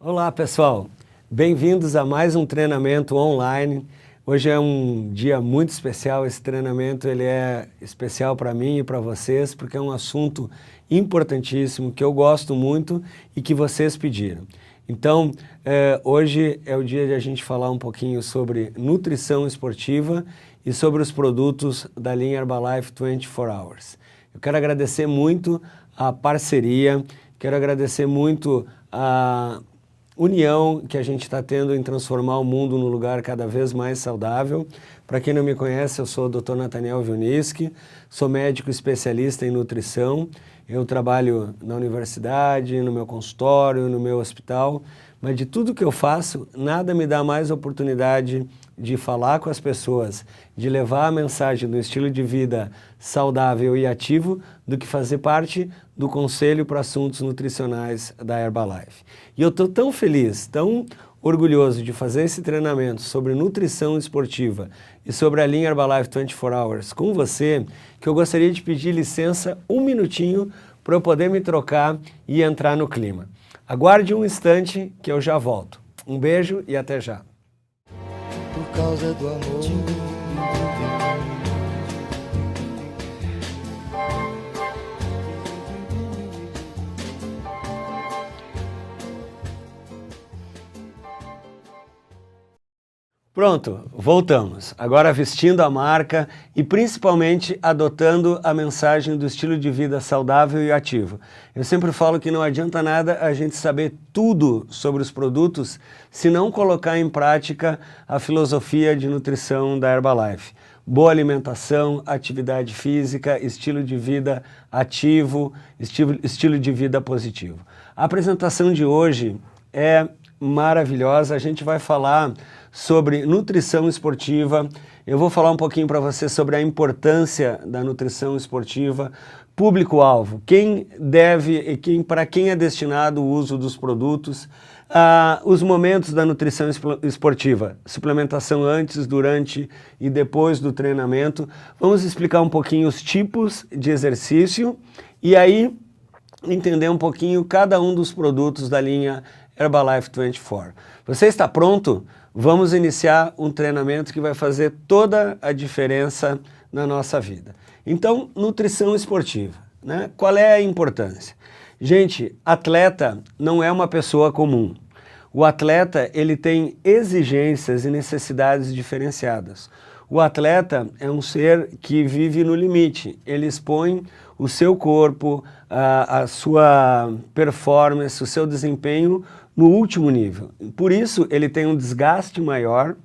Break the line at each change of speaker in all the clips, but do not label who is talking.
Olá pessoal, bem-vindos a mais um treinamento online. Hoje é um dia muito especial, esse treinamento ele é especial para mim e para vocês, porque é um assunto importantíssimo que eu gosto muito e que vocês pediram. Então, hoje é o dia de a gente falar um pouquinho sobre nutrição esportiva e sobre os produtos da linha Herbalife 24 Hours. Eu quero agradecer muito a parceria, quero agradecer muito a união que a gente está tendo em transformar o mundo num lugar cada vez mais saudável. Para quem não me conhece, eu sou o Dr. Nathaniel Wilniski, sou médico especialista em nutrição. Eu trabalho na universidade, no meu consultório, no meu hospital, mas de tudo que eu faço, nada me dá mais oportunidade de falar com as pessoas, de levar a mensagem do estilo de vida saudável e ativo, do que fazer parte do Conselho para Assuntos Nutricionais da Herbalife. E eu estou tão feliz, tão orgulhoso de fazer esse treinamento sobre nutrição esportiva e sobre a linha Herbalife 24 Hours com você, que eu gostaria de pedir licença um minutinho para eu poder me trocar e entrar no clima. Aguarde um instante que eu já volto. Um beijo e até já.
Por causa do amor.
Pronto, voltamos. Agora vestindo a marca e principalmente adotando a mensagem do estilo de vida saudável e ativo. Eu sempre falo que não adianta nada a gente saber tudo sobre os produtos se não colocar em prática a filosofia de nutrição da Herbalife. Boa alimentação, atividade física, estilo de vida ativo, estilo de vida positivo. A apresentação de hoje é maravilhosa, a gente vai falar sobre nutrição esportiva, eu vou falar um pouquinho para você sobre a importância da nutrição esportiva, público-alvo, quem deve e para quem é destinado o uso dos produtos, os momentos da nutrição esportiva, suplementação antes, durante e depois do treinamento. Vamos explicar um pouquinho os tipos de exercício e aí entender um pouquinho cada um dos produtos da linha Herbalife 24. Você está pronto? Vamos iniciar um treinamento que vai fazer toda a diferença na nossa vida. Então, nutrição esportiva, né? Qual é a importância? Gente, atleta não é uma pessoa comum. O atleta, ele tem exigências e necessidades diferenciadas. O atleta é um ser que vive no limite, ele expõe o seu corpo, a sua performance, o seu desempenho no último nível. Por isso, ele tem um desgaste maior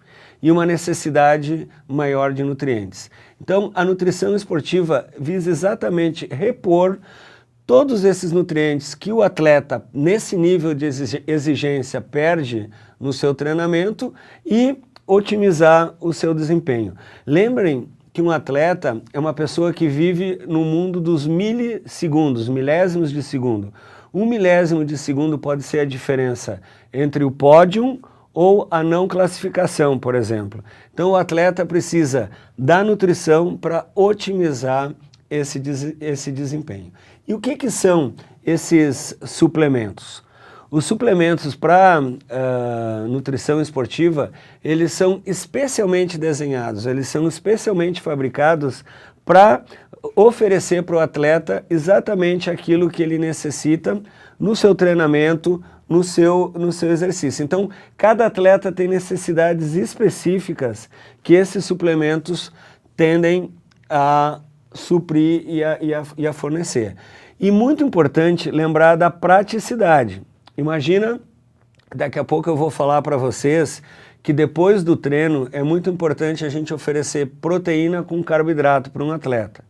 e uma necessidade maior de nutrientes. Então, a nutrição esportiva visa exatamente repor todos esses nutrientes que o atleta, nesse nível de exigência, perde no seu treinamento e otimizar o seu desempenho. Lembrem que um atleta é uma pessoa que vive no mundo dos milissegundos, milésimos de segundo. Um milésimo de segundo pode ser a diferença entre o pódio ou a não classificação, por exemplo. Então o atleta precisa da nutrição para otimizar esse desempenho. E o que são esses suplementos? Os suplementos para nutrição esportiva, eles são especialmente desenhados, eles são especialmente fabricados para oferecer para o atleta exatamente aquilo que ele necessita no seu treinamento, no seu exercício. Então, cada atleta tem necessidades específicas que esses suplementos tendem a suprir e a fornecer. E muito importante lembrar da praticidade. Imagina, daqui a pouco eu vou falar para vocês que depois do treino é muito importante a gente oferecer proteína com carboidrato para um atleta.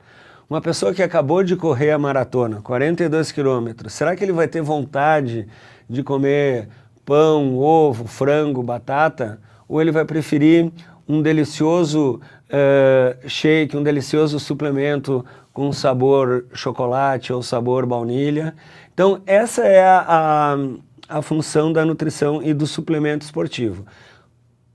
Uma pessoa que acabou de correr a maratona, 42 quilômetros, será que ele vai ter vontade de comer pão, ovo, frango, batata? Ou ele vai preferir um delicioso shake, um delicioso suplemento com sabor chocolate ou sabor baunilha? Então, essa é a função da nutrição e do suplemento esportivo.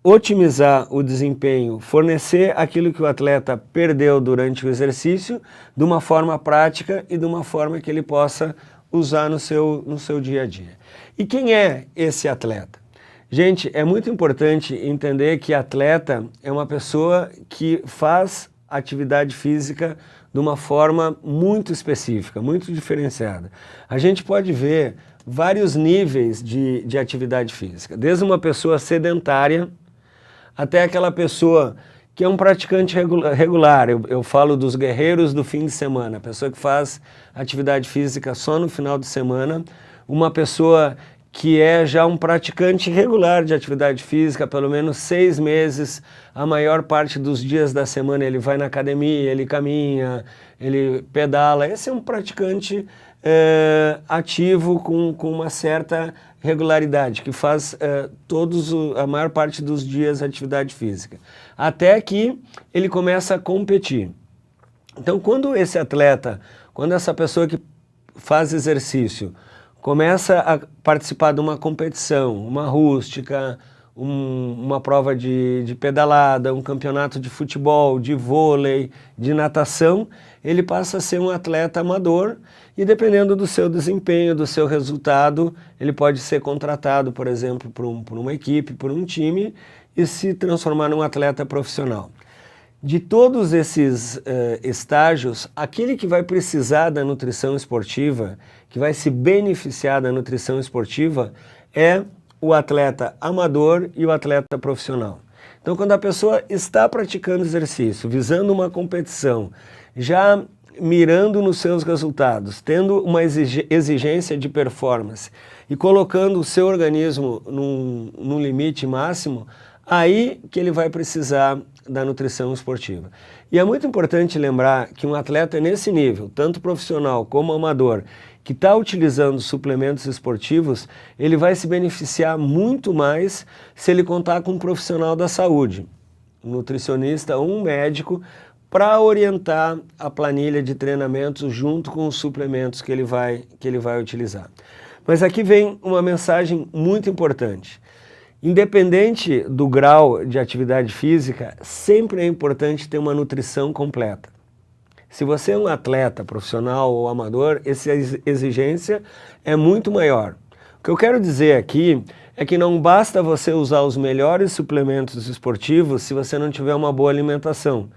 Otimizar o desempenho, fornecer aquilo que o atleta perdeu durante o exercício de uma forma prática e de uma forma que ele possa usar no seu dia a dia. E quem é esse atleta? Gente, é muito importante entender que atleta é uma pessoa que faz atividade física de uma forma muito específica, muito diferenciada. A gente pode ver vários níveis de atividade física, desde uma pessoa sedentária até aquela pessoa que é um praticante regular. Eu falo dos guerreiros do fim de semana, a pessoa que faz atividade física só no final de semana, uma pessoa que é já um praticante regular de atividade física, pelo menos 6 meses, a maior parte dos dias da semana ele vai na academia, ele caminha, ele pedala. Esse é um praticante ativo com uma certa regularidade, que faz a maior parte dos dias atividade física, até que ele começa a competir. Então, quando essa pessoa que faz exercício começa a participar de uma competição, uma rústica, uma prova de pedalada, um campeonato de futebol, de vôlei, de natação, ele passa a ser um atleta amador e, dependendo do seu desempenho, do seu resultado, ele pode ser contratado, por exemplo, por uma equipe, por um time e se transformar num atleta profissional. De todos esses estágios, aquele que vai precisar da nutrição esportiva, que vai se beneficiar da nutrição esportiva, é o atleta amador e o atleta profissional. Então, quando a pessoa está praticando exercício, visando uma competição, já mirando nos seus resultados, tendo uma exigência de performance e colocando o seu organismo num limite máximo, aí que ele vai precisar da nutrição esportiva. E é muito importante lembrar que um atleta nesse nível, tanto profissional como amador, que está utilizando suplementos esportivos, ele vai se beneficiar muito mais se ele contar com um profissional da saúde, um nutricionista ou um médico, para orientar a planilha de treinamentos junto com os suplementos que ele vai utilizar. Mas aqui vem uma mensagem muito importante. Independente do grau de atividade física, sempre é importante ter uma nutrição completa. Se você é um atleta profissional ou amador, essa exigência é muito maior. O que eu quero dizer aqui é que não basta você usar os melhores suplementos esportivos se você não tiver uma boa alimentação.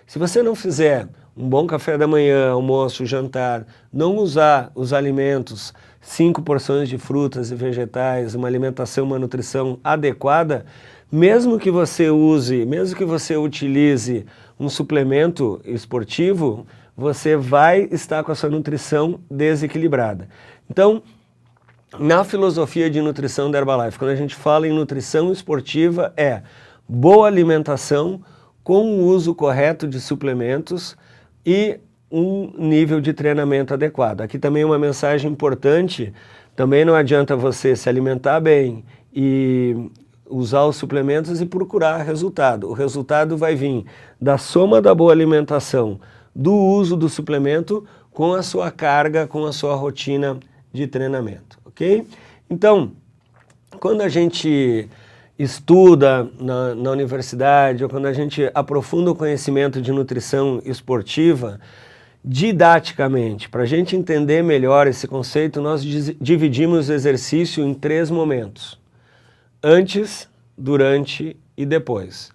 Se você não fizer um bom café da manhã, almoço, jantar, não usar os alimentos, 5 porções de frutas e vegetais, uma alimentação, uma nutrição adequada, mesmo que você utilize um suplemento esportivo, você vai estar com a sua nutrição desequilibrada. Então, na filosofia de nutrição da Herbalife, quando a gente fala em nutrição esportiva, é boa alimentação com o uso correto de suplementos e um nível de treinamento adequado. Aqui também uma mensagem importante, também não adianta você se alimentar bem e usar os suplementos e procurar resultado. O resultado vai vir da soma da boa alimentação, do uso do suplemento com a sua carga, com a sua rotina de treinamento, ok? Então, quando a gente estuda na universidade ou quando a gente aprofunda o conhecimento de nutrição esportiva, didaticamente, para a gente entender melhor esse conceito, nós dividimos o exercício em 3 momentos: antes, durante e depois.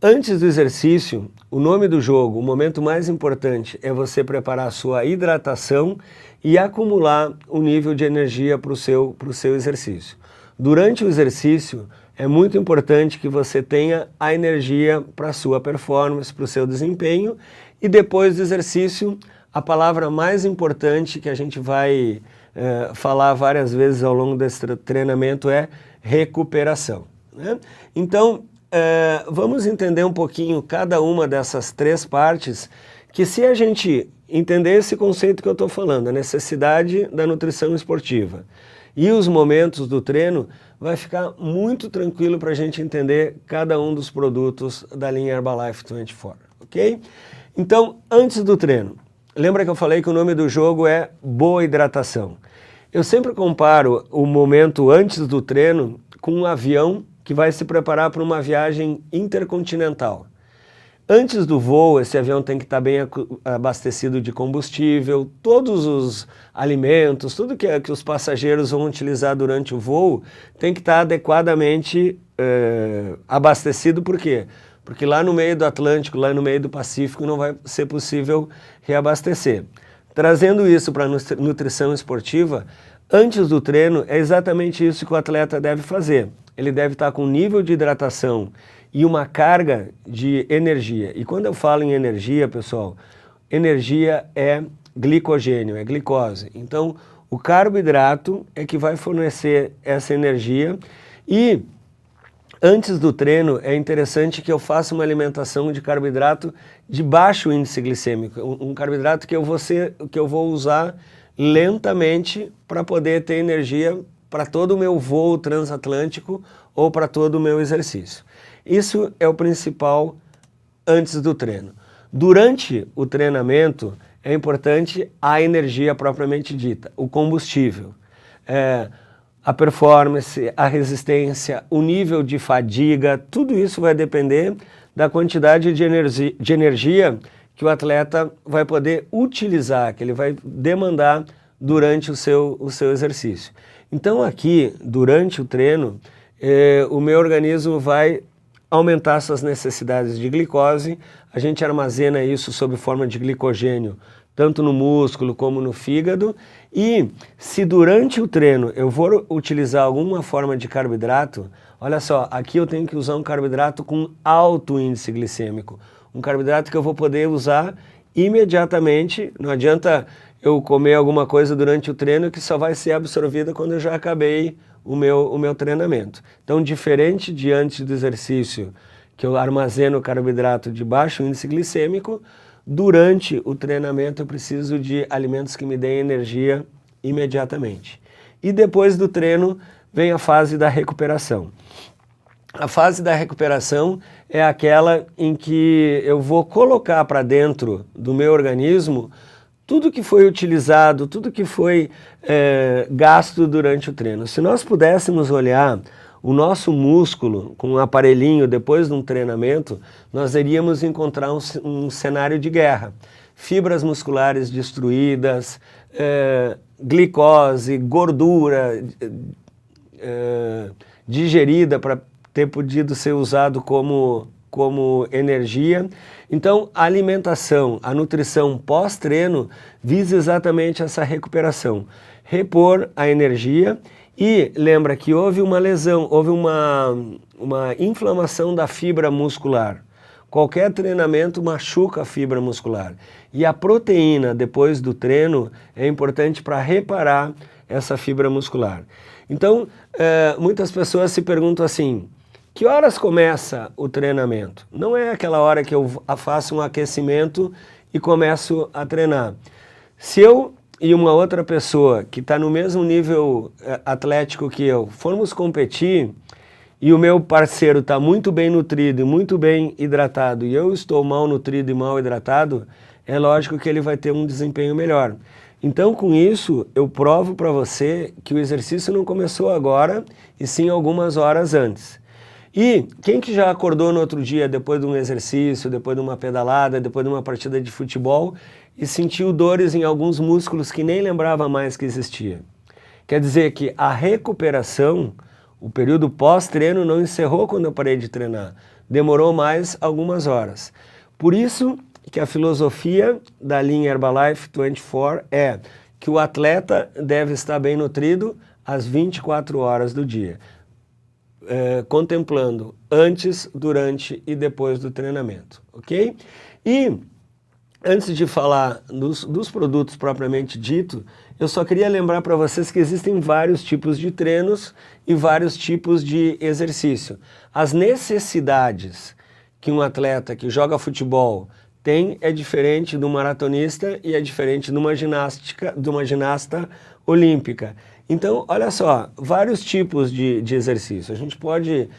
Antes do exercício, o nome do jogo, o momento mais importante é você preparar a sua hidratação e acumular o nível de energia para o seu exercício. Durante o exercício, é muito importante que você tenha a energia para a sua performance, para o seu desempenho, e depois do exercício, a palavra mais importante que a gente vai falar várias vezes ao longo desse treinamento é recuperação, né? Então, vamos entender um pouquinho cada uma dessas 3 partes, que se a gente entender esse conceito que eu estou falando, a necessidade da nutrição esportiva e os momentos do treino, vai ficar muito tranquilo para a gente entender cada um dos produtos da linha Herbalife 24, ok? Então, antes do treino, lembra que eu falei que o nome do jogo é boa hidratação. Eu sempre comparo o momento antes do treino com um avião que vai se preparar para uma viagem intercontinental. Antes do voo, esse avião tem que estar bem abastecido de combustível, todos os alimentos, tudo que os passageiros vão utilizar durante o voo tem que estar adequadamente abastecido. Por quê? Porque lá no meio do Atlântico, lá no meio do Pacífico, não vai ser possível reabastecer. Trazendo isso para a nutrição esportiva, antes do treino, é exatamente isso que o atleta deve fazer. Ele deve estar com um nível de hidratação e uma carga de energia. E quando eu falo em energia, pessoal, energia é glicogênio, é glicose. Então, o carboidrato é que vai fornecer essa energia. E antes do treino, é interessante que eu faça uma alimentação de carboidrato de baixo índice glicêmico. Um carboidrato que eu vou usar lentamente para poder ter energia para todo o meu voo transatlântico ou para todo o meu exercício. Isso é o principal antes do treino. Durante o treinamento, é importante a energia propriamente dita, o combustível, a performance, a resistência, o nível de fadiga, tudo isso vai depender da quantidade de energia que o atleta vai poder utilizar, que ele vai demandar durante o seu exercício. Então aqui, durante o treino, o meu organismo vai aumentar suas necessidades de glicose, a gente armazena isso sob forma de glicogênio, tanto no músculo como no fígado, e se durante o treino eu vou utilizar alguma forma de carboidrato, olha só, aqui eu tenho que usar um carboidrato com alto índice glicêmico, um carboidrato que eu vou poder usar imediatamente, não adianta eu comer alguma coisa durante o treino que só vai ser absorvida quando eu já acabei o meu treinamento. Então, diferente de antes do exercício, que eu armazeno carboidrato de baixo índice glicêmico, durante o treinamento eu preciso de alimentos que me deem energia imediatamente. E depois do treino vem a fase da recuperação. A fase da recuperação é aquela em que eu vou colocar para dentro do meu organismo tudo que foi utilizado, tudo que foi gasto durante o treino. Se nós pudéssemos olhar o nosso músculo com um aparelhinho depois de um treinamento, nós iríamos encontrar um cenário de guerra. Fibras musculares destruídas, glicose, gordura digerida para ter podido ser usado como energia. Então, a alimentação, a nutrição pós-treino visa exatamente essa recuperação, repor a energia. E lembra que houve uma lesão, houve uma inflamação da fibra muscular. Qualquer treinamento machuca a fibra muscular. E a proteína, depois do treino, é importante para reparar essa fibra muscular. Então, muitas pessoas se perguntam assim, que horas começa o treinamento? Não é aquela hora que eu faço um aquecimento e começo a treinar. Se eu e uma outra pessoa que está no mesmo nível atlético que eu formos competir e o meu parceiro está muito bem nutrido e muito bem hidratado e eu estou mal nutrido e mal hidratado, é lógico que ele vai ter um desempenho melhor. Então, com isso, eu provo para você que o exercício não começou agora e sim algumas horas antes. E quem que já acordou no outro dia, depois de um exercício, depois de uma pedalada, depois de uma partida de futebol e sentiu dores em alguns músculos que nem lembrava mais que existia? Quer dizer que a recuperação, o período pós-treino não encerrou quando eu parei de treinar, demorou mais algumas horas. Por isso que a filosofia da linha Herbalife 24 é que o atleta deve estar bem nutrido às 24 horas do dia. Contemplando antes, durante e depois do treinamento, ok? E antes de falar dos produtos propriamente dito, eu só queria lembrar para vocês que existem vários tipos de treinos e vários tipos de exercício. As necessidades que um atleta que joga futebol tem é diferente do maratonista e é diferente de uma ginasta olímpica. Então, olha só, vários tipos de exercício. A gente pode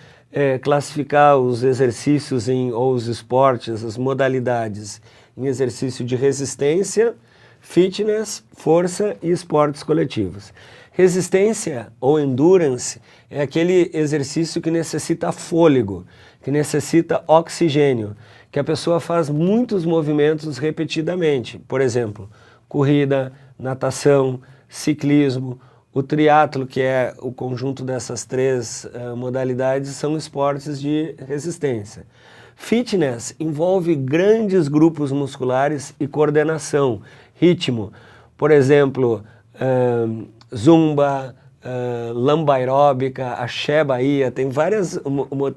classificar os exercícios ou os esportes, as modalidades, em exercício de resistência, fitness, força e esportes coletivos. Resistência ou endurance é aquele exercício que necessita fôlego, que necessita oxigênio, que a pessoa faz muitos movimentos repetidamente. Por exemplo, corrida, natação, ciclismo, o triatlo, que é o conjunto dessas três modalidades, são esportes de resistência. Fitness envolve grandes grupos musculares e coordenação, ritmo. Por exemplo, zumba, lamba aeróbica, axé Bahia, tem várias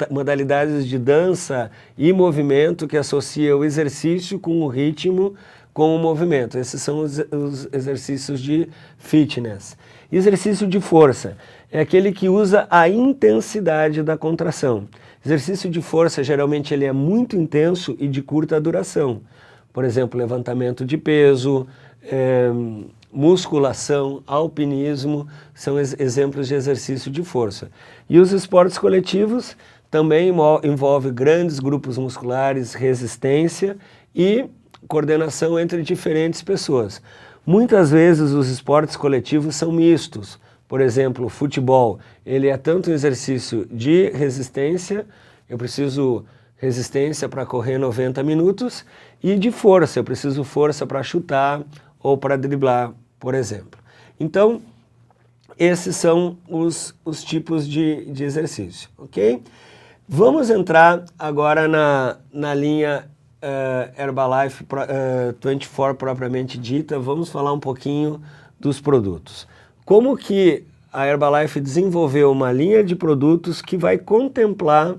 modalidades de dança e movimento que associam o exercício com o ritmo, com o movimento. Esses são os exercícios de fitness. Exercício de força é aquele que usa a intensidade da contração. Exercício de força, geralmente, ele é muito intenso e de curta duração. Por exemplo, levantamento de peso, musculação, alpinismo, são exemplos de exercício de força. E os esportes coletivos também envolvem grandes grupos musculares, resistência e coordenação entre diferentes pessoas. Muitas vezes os esportes coletivos são mistos. Por exemplo, o futebol, ele é tanto um exercício de resistência, eu preciso resistência para correr 90 minutos, e de força, eu preciso força para chutar ou para driblar, por exemplo. Então, esses são os tipos de exercício, ok? Vamos entrar agora na linha Herbalife 24 propriamente dita. Vamos falar um pouquinho dos produtos. Como que a Herbalife desenvolveu uma linha de produtos que vai contemplar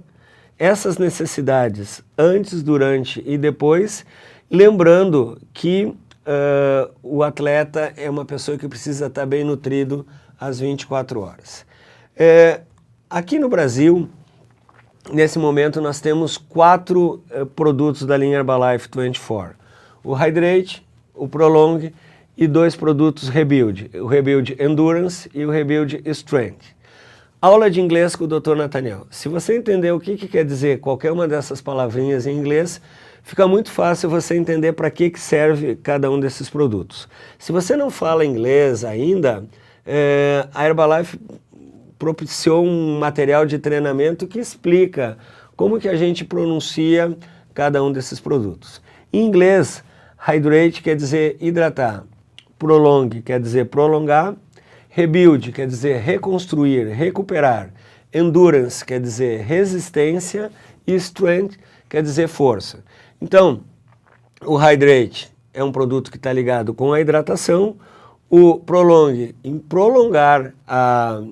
essas necessidades antes, durante e depois, lembrando que o atleta é uma pessoa que precisa estar bem nutrido às 24 horas. Aqui no Brasil, nesse momento, nós temos 4 produtos da linha Herbalife 24. O Hydrate, o Prolong e 2 produtos Rebuild. O Rebuild Endurance e o Rebuild Strength. Aula de inglês com o Dr. Nathaniel. Se você entender o que quer dizer qualquer uma dessas palavrinhas em inglês, fica muito fácil você entender para que serve cada um desses produtos. Se você não fala inglês ainda, a Herbalife propiciou um material de treinamento que explica como que a gente pronuncia cada um desses produtos. Em inglês, Hydrate quer dizer hidratar, Prolong quer dizer prolongar, Rebuild quer dizer reconstruir, recuperar, Endurance quer dizer resistência e Strength quer dizer força. Então, o Hydrate é um produto que está ligado com a hidratação, o Prolong em prolongar a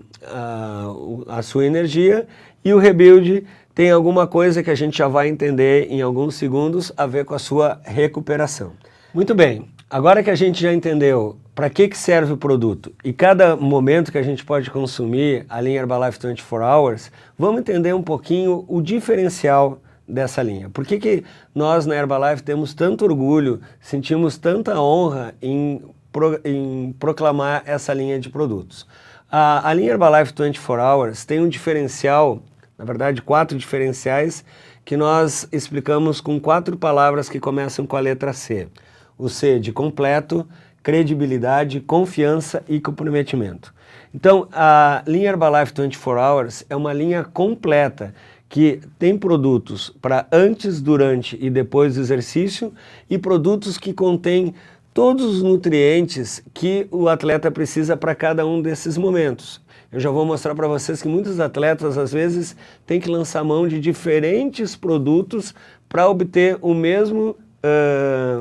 sua energia, e o Rebuild tem alguma coisa que a gente já vai entender em alguns segundos a ver com a sua recuperação. Muito bem, agora que a gente já entendeu para que serve o produto e cada momento que a gente pode consumir a linha Herbalife 24 Hours, vamos entender um pouquinho o diferencial dessa linha. Por que nós na Herbalife temos tanto orgulho, sentimos tanta honra em proclamar essa linha de produtos? A linha Herbalife 24 Hours tem um diferencial, na verdade 4 diferenciais, que nós explicamos com 4 palavras que começam com a letra C. O C de completo, credibilidade, confiança e comprometimento. Então, a linha Herbalife 24 Hours é uma linha completa que tem produtos para antes, durante e depois do exercício e produtos que contêm todos os nutrientes que o atleta precisa para cada um desses momentos. Eu já vou mostrar para vocês que muitos atletas, às vezes, têm que lançar mão de diferentes produtos para obter o mesmo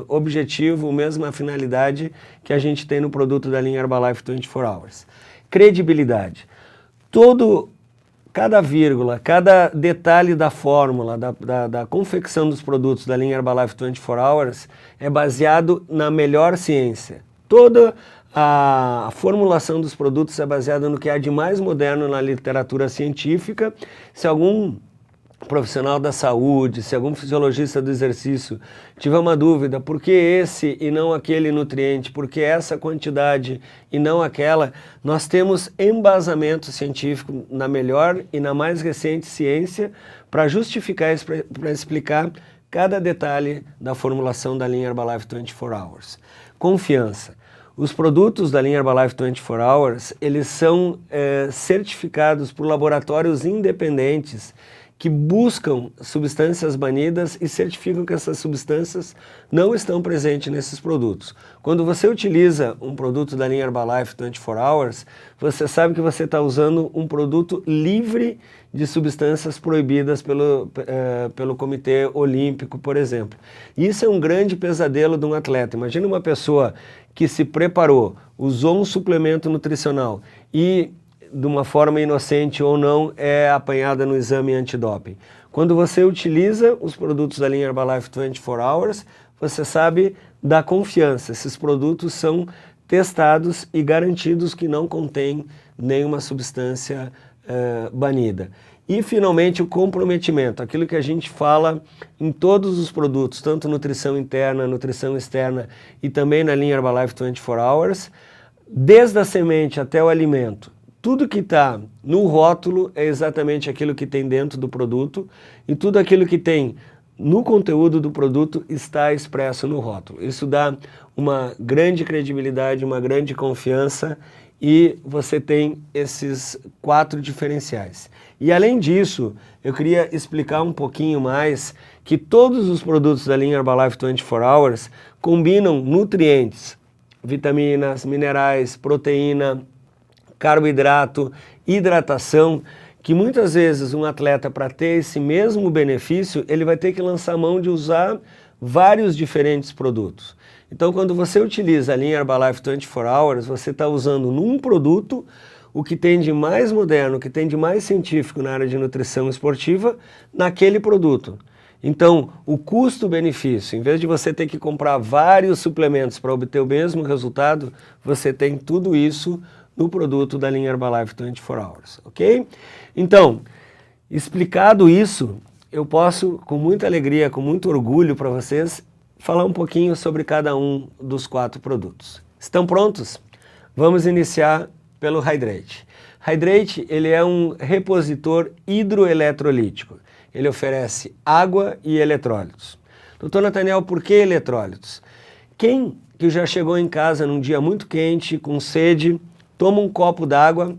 objetivo, a mesma finalidade que a gente tem no produto da linha Herbalife 24 Hours. Credibilidade. Cada vírgula, cada detalhe da fórmula, da confecção dos produtos da linha Herbalife 24 Hours é baseado na melhor ciência. Toda a formulação dos produtos é baseada no que há de mais moderno na literatura científica. Se algum profissional da saúde, se algum fisiologista do exercício tiver uma dúvida, por que esse e não aquele nutriente, por que essa quantidade e não aquela, nós temos embasamento científico na melhor e na mais recente ciência para justificar, para explicar cada detalhe da formulação da linha Herbalife 24 Hours. Confiança. Os produtos da linha Herbalife 24 Hours, eles são certificados por laboratórios independentes que buscam substâncias banidas e certificam que essas substâncias não estão presentes nesses produtos. Quando você utiliza um produto da linha Herbalife 24 Hours, você sabe que você está usando um produto livre de substâncias proibidas pelo Comitê Olímpico, por exemplo. Isso é um grande pesadelo de um atleta. Imagina uma pessoa que se preparou, usou um suplemento nutricional e, de uma forma inocente ou não, é apanhada no exame antidoping. Quando você utiliza os produtos da linha Herbalife 24 Hours, você sabe da confiança. Esses produtos são testados e garantidos que não contêm nenhuma substância banida. E, finalmente, o comprometimento, aquilo que a gente fala em todos os produtos, tanto nutrição interna, nutrição externa e também na linha Herbalife 24 Hours, desde a semente até o alimento. Tudo que está no rótulo é exatamente aquilo que tem dentro do produto e tudo aquilo que tem no conteúdo do produto está expresso no rótulo. Isso dá uma grande credibilidade, uma grande confiança e você tem esses 4 diferenciais. E além disso, eu queria explicar um pouquinho mais que todos os produtos da linha Herbalife 24 Hours combinam nutrientes, vitaminas, minerais, proteína, carboidrato, hidratação, que muitas vezes um atleta, para ter esse mesmo benefício, ele vai ter que lançar mão de usar vários diferentes produtos. Então, quando você utiliza a linha Herbalife 24 Hours, você está usando num produto o que tem de mais moderno, o que tem de mais científico na área de nutrição esportiva, naquele produto. Então, o custo-benefício, em vez de você ter que comprar vários suplementos para obter o mesmo resultado, você tem tudo isso no produto da linha Herbalife 24 Hours, ok? Então, explicado isso, eu posso, com muita alegria, com muito orgulho para vocês, falar um pouquinho sobre cada um dos 4 produtos. Estão prontos? Vamos iniciar pelo Hydrate. Hydrate, ele é um repositor hidroeletrolítico. Ele oferece água e eletrólitos. Doutor Nathaniel, por que eletrólitos? Quem que já chegou em casa num dia muito quente, com sede, toma um copo d'água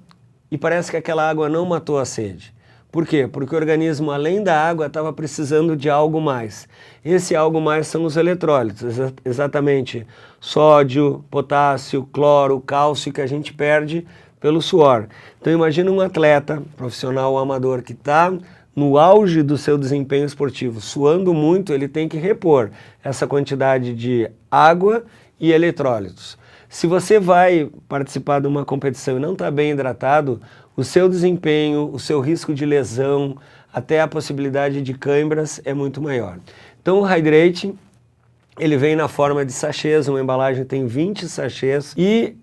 e parece que aquela água não matou a sede? Por quê? Porque o organismo, além da água, estava precisando de algo mais. Esse algo mais são os eletrólitos, exatamente sódio, potássio, cloro, cálcio, que a gente perde pelo suor. Então imagina um atleta profissional ou amador que está no auge do seu desempenho esportivo, suando muito, ele tem que repor essa quantidade de água e eletrólitos. Se você vai participar de uma competição e não está bem hidratado, o seu desempenho, o seu risco de lesão, até a possibilidade de câimbras é muito maior. Então o Hydrate, ele vem na forma de sachês, uma embalagem tem 20 sachês e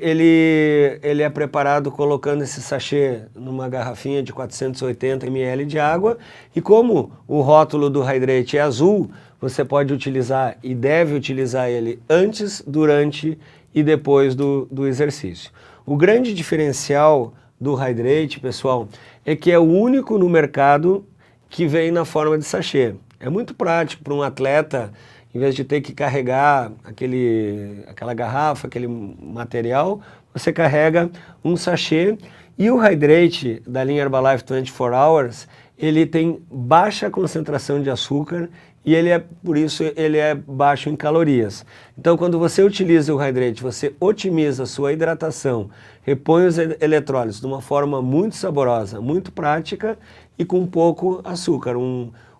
ele é preparado colocando esse sachê numa garrafinha de 480 ml de água e como o rótulo do Hydrate é azul, você pode utilizar e deve utilizar ele antes, durante e depois do exercício. O grande diferencial do Hydrate, pessoal, é que é o único no mercado que vem na forma de sachê. É muito prático para um atleta, em vez de ter que carregar aquela garrafa, aquele material, você carrega um sachê. E o Hydrate da linha Herbalife 24 Hours, ele tem baixa concentração de açúcar e por isso ele é baixo em calorias. Então, quando você utiliza o Hydrate, você otimiza a sua hidratação, repõe os eletrólitos de uma forma muito saborosa, muito prática e com pouco açúcar.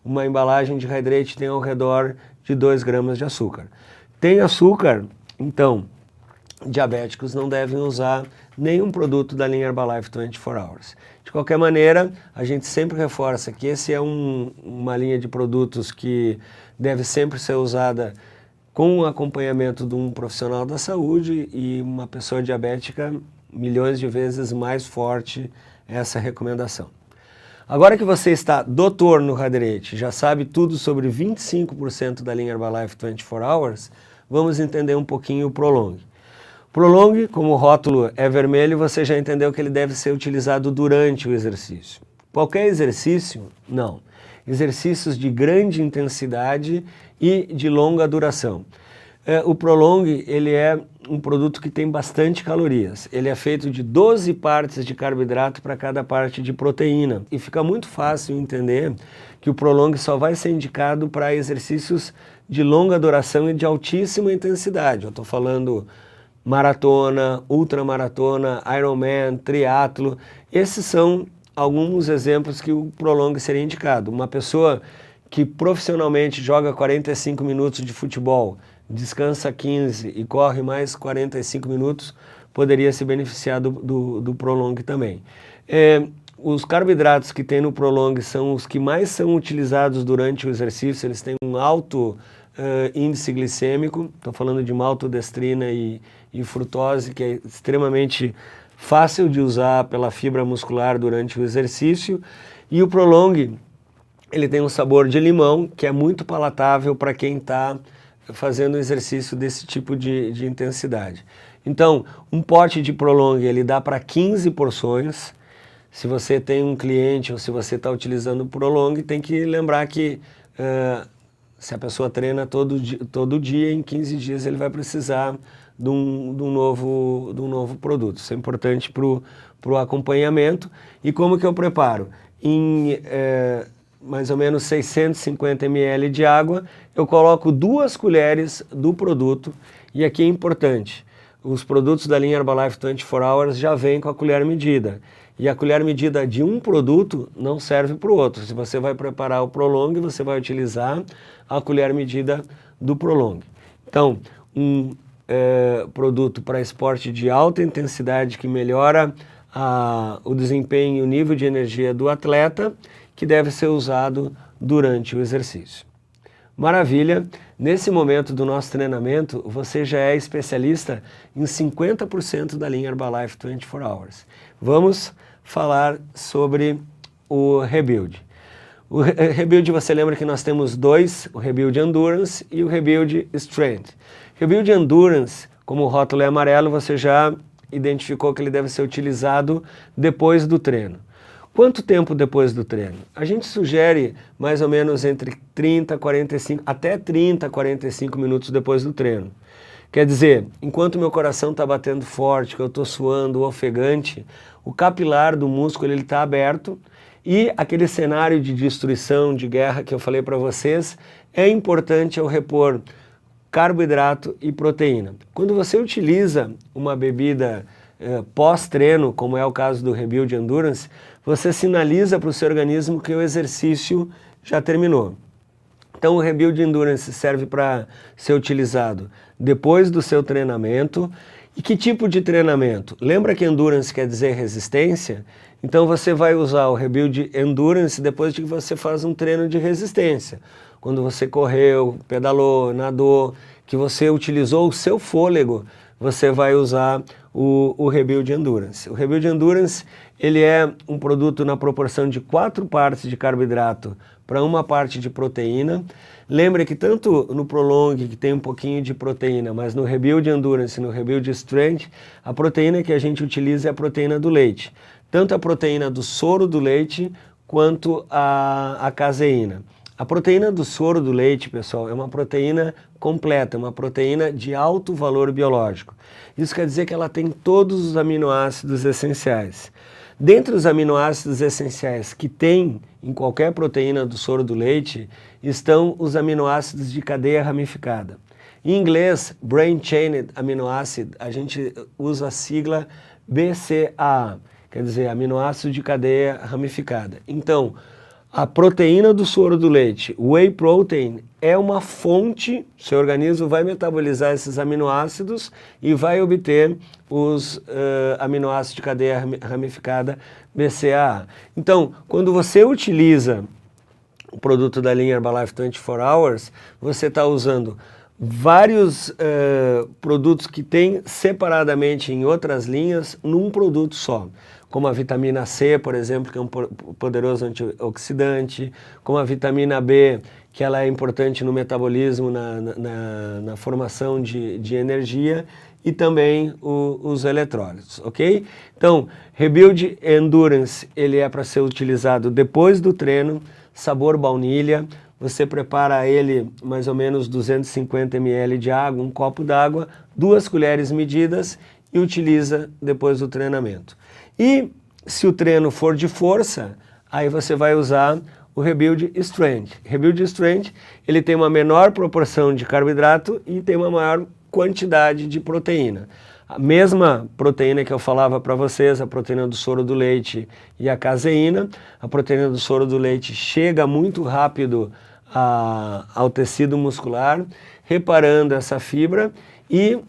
Uma embalagem de Hydrate tem ao redor de 2 gramas de açúcar. Tem açúcar? Então, diabéticos não devem usar nenhum produto da linha Herbalife 24 Hours. De qualquer maneira, a gente sempre reforça que esse é uma linha de produtos que deve sempre ser usada com o acompanhamento de um profissional da saúde e uma pessoa diabética milhões de vezes mais forte essa recomendação. Agora que você está doutor no Hydrate, já sabe tudo sobre 25% da linha Herbalife 24 Hours, vamos entender um pouquinho o Prolong. Prolong, como o rótulo é vermelho, você já entendeu que ele deve ser utilizado durante o exercício. Qualquer exercício? Não. Exercícios de grande intensidade e de longa duração. O Prolong, ele é um produto que tem bastante calorias. Ele é feito de 12 partes de carboidrato para cada parte de proteína. E fica muito fácil entender que o Prolong só vai ser indicado para exercícios de longa duração e de altíssima intensidade. Eu estou falando maratona, ultramaratona, Ironman, triatlo. Esses são alguns exemplos que o Prolong seria indicado. Uma pessoa que profissionalmente joga 45 minutos de futebol, descansa 15 e corre mais 45 minutos, poderia se beneficiar do Prolong também. Os carboidratos que tem no Prolong são os que mais são utilizados durante o exercício, eles têm um alto índice glicêmico, estou falando de maltodestrina e frutose, que é extremamente fácil de usar pela fibra muscular durante o exercício, e o Prolong, ele tem um sabor de limão, que é muito palatável para quem está fazendo exercício desse tipo de intensidade. Então, um pote de Prolong, ele dá para 15 porções. Se você tem um cliente ou se você está utilizando o Prolong, tem que lembrar que se a pessoa treina todo dia, em 15 dias ele vai precisar de um novo produto. Isso é importante para o acompanhamento. E como que eu preparo? Em mais ou menos 650 ml de água, eu coloco 2 colheres do produto, e aqui é importante, os produtos da linha Herbalife 24 Hours já vêm com a colher medida, e a colher medida de um produto não serve para o outro. Se você vai preparar o Prolong, você vai utilizar a colher medida do Prolong. Então, um produto para esporte de alta intensidade que melhora o desempenho e o nível de energia do atleta, que deve ser usado durante o exercício. Maravilha! Nesse momento do nosso treinamento, você já é especialista em 50% da linha Herbalife 24 Hours. Vamos falar sobre o Rebuild. O Rebuild, você lembra que nós temos dois, o Rebuild Endurance e o Rebuild Strength. Rebuild Endurance, como o rótulo é amarelo, você já identificou que ele deve ser utilizado depois do treino. Quanto tempo depois do treino? A gente sugere mais ou menos entre 30 a 45 minutos depois do treino. Quer dizer, enquanto meu coração está batendo forte, que eu estou suando, ofegante, o capilar do músculo está aberto e aquele cenário de destruição, de guerra que eu falei para vocês, é importante eu repor carboidrato e proteína. Quando você utiliza uma bebida pós-treino, como é o caso do Rebuild Endurance, você sinaliza para o seu organismo que o exercício já terminou. Então o Rebuild Endurance serve para ser utilizado depois do seu treinamento. E que tipo de treinamento? Lembra que Endurance quer dizer resistência? Então você vai usar o Rebuild Endurance depois de que você faz um treino de resistência. Quando você correu, pedalou, nadou, que você utilizou o seu fôlego, você vai usar o Rebuild Endurance. O Rebuild Endurance, ele é um produto na proporção de 4 partes de carboidrato para 1 parte de proteína. Lembre que tanto no Prolong, que tem um pouquinho de proteína, mas no Rebuild Endurance e no Rebuild Strength, a proteína que a gente utiliza é a proteína do leite. Tanto a proteína do soro do leite, quanto a caseína. A proteína do soro do leite, pessoal, é uma proteína completa, uma proteína de alto valor biológico. Isso quer dizer que ela tem todos os aminoácidos essenciais. Dentre os aminoácidos essenciais que tem em qualquer proteína do soro do leite, estão os aminoácidos de cadeia ramificada. Em inglês, Brain Chain Amino Acid, a gente usa a sigla BCAA, quer dizer, aminoácido de cadeia ramificada. Então, a proteína do soro do leite, whey protein, é uma fonte, seu organismo vai metabolizar esses aminoácidos e vai obter os aminoácidos de cadeia ramificada BCAA. Então, quando você utiliza o produto da linha Herbalife 24 Hours, você está usando vários produtos que tem separadamente em outras linhas num produto só. Como a vitamina C, por exemplo, que é um poderoso antioxidante, como a vitamina B, que ela é importante no metabolismo, na formação de energia, e também os eletrólitos, ok? Então, Rebuild Endurance, ele é para ser utilizado depois do treino, sabor baunilha, você prepara ele mais ou menos 250 ml de água, um copo d'água, 2 colheres medidas e utiliza depois do treinamento. E se o treino for de força, aí você vai usar o Rebuild Strength. Rebuild Strength, ele tem uma menor proporção de carboidrato e tem uma maior quantidade de proteína. A mesma proteína que eu falava para vocês, a proteína do soro do leite e a caseína, a proteína do soro do leite chega muito rápido ao tecido muscular, reparando essa fibra, e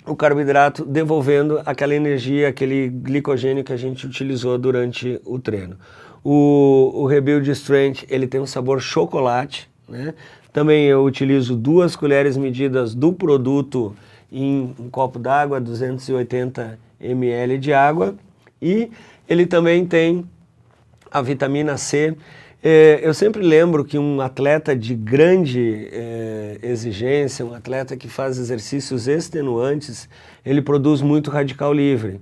o carboidrato devolvendo aquela energia, aquele glicogênio que a gente utilizou durante o treino. O Rebuild Strength, ele tem um sabor chocolate, né? Também eu utilizo 2 colheres medidas do produto em um copo d'água, 280 ml de água, e ele também tem a vitamina C. Eu sempre lembro que um atleta de grande exigência, um atleta que faz exercícios extenuantes, ele produz muito radical livre.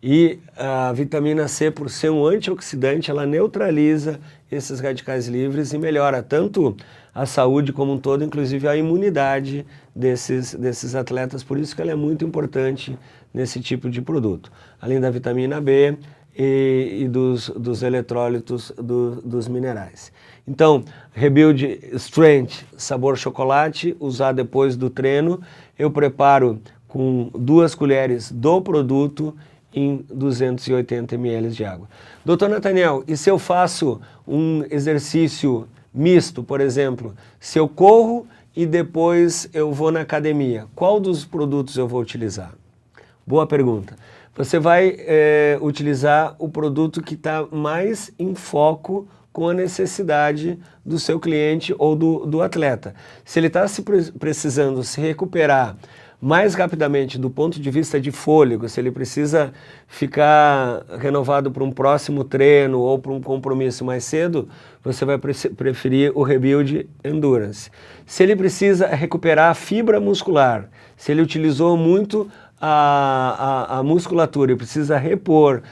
E a vitamina C, por ser um antioxidante, ela neutraliza esses radicais livres e melhora tanto a saúde como um todo, inclusive a imunidade desses atletas. Por isso que ela é muito importante nesse tipo de produto. Além da vitamina B e dos eletrólitos dos minerais. Então, Rebuild Strength, sabor chocolate, usar depois do treino. Eu preparo com 2 colheres do produto em 280 ml de água. Doutor Nathaniel, e se eu faço um exercício misto, por exemplo, se eu corro e depois eu vou na academia, qual dos produtos eu vou utilizar? Boa pergunta. Você vai utilizar o produto que está mais em foco com a necessidade do seu cliente ou do atleta. Se ele está precisando se recuperar mais rapidamente do ponto de vista de fôlego, se ele precisa ficar renovado para um próximo treino ou para um compromisso mais cedo, você vai preferir o Rebuild Endurance. Se ele precisa recuperar a fibra muscular, se ele utilizou muito a musculatura e precisa repor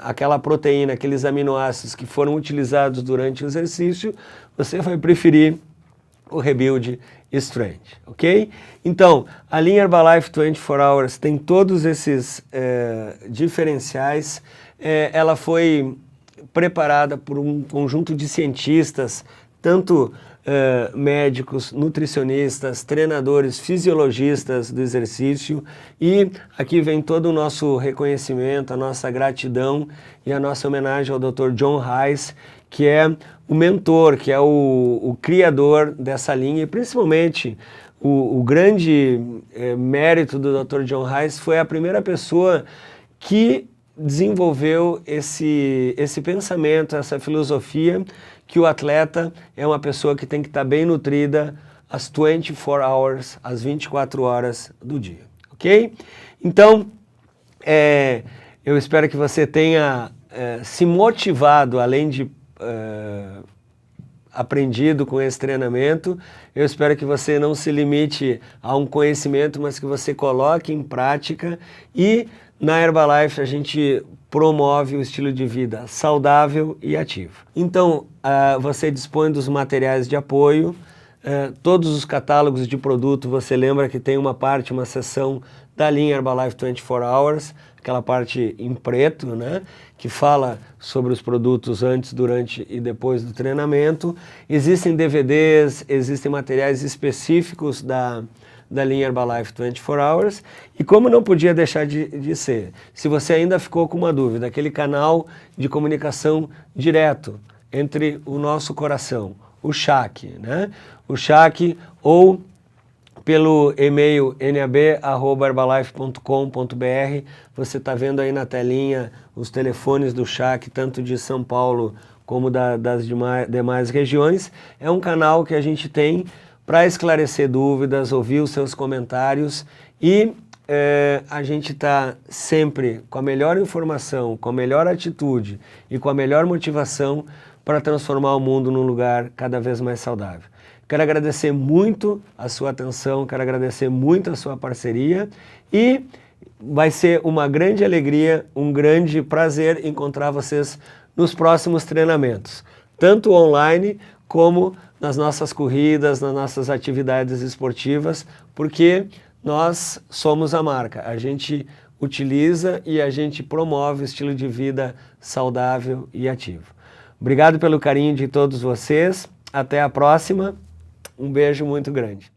aquela proteína, aqueles aminoácidos que foram utilizados durante o exercício, você vai preferir o Rebuild Strength, ok? Então, a linha Herbalife 24 Hours tem todos esses diferenciais. Ela foi preparada por um conjunto de cientistas, tanto médicos, nutricionistas, treinadores, fisiologistas do exercício, e aqui vem todo o nosso reconhecimento, a nossa gratidão e a nossa homenagem ao Dr. John Heiss, que é o mentor, que é o criador dessa linha, e principalmente o grande mérito do Dr. John Heiss foi a primeira pessoa que desenvolveu esse pensamento, essa filosofia, que o atleta é uma pessoa que tem que estar bem nutrida às 24 hours, às 24 horas do dia, ok? Então, eu espero que você tenha se motivado, além de aprendido com esse treinamento. Eu espero que você não se limite a um conhecimento, mas que você coloque em prática. E na Herbalife a gente promove o estilo de vida saudável e ativo. Então, você dispõe dos materiais de apoio, todos os catálogos de produto. Você lembra que tem uma parte, uma seção da linha Herbalife 24 Hours, aquela parte em preto, né, que fala sobre os produtos antes, durante e depois do treinamento. Existem DVDs, existem materiais específicos da linha Herbalife 24 Hours, e como não podia deixar de ser, se você ainda ficou com uma dúvida, aquele canal de comunicação direto entre o nosso coração, o CHAC, né? O CHAC, ou pelo e-mail nab@herbalife.com.br. Você está vendo aí na telinha os telefones do CHAC, tanto de São Paulo como das demais regiões. É um canal que a gente tem para esclarecer dúvidas, ouvir os seus comentários, e a gente está sempre com a melhor informação, com a melhor atitude e com a melhor motivação para transformar o mundo num lugar cada vez mais saudável. Quero agradecer muito a sua atenção, quero agradecer muito a sua parceria, e vai ser uma grande alegria, um grande prazer encontrar vocês nos próximos treinamentos, tanto online como nas nossas corridas, nas nossas atividades esportivas, porque nós somos a marca. A gente utiliza e a gente promove o estilo de vida saudável e ativo. Obrigado pelo carinho de todos vocês. Até a próxima. Um beijo muito grande.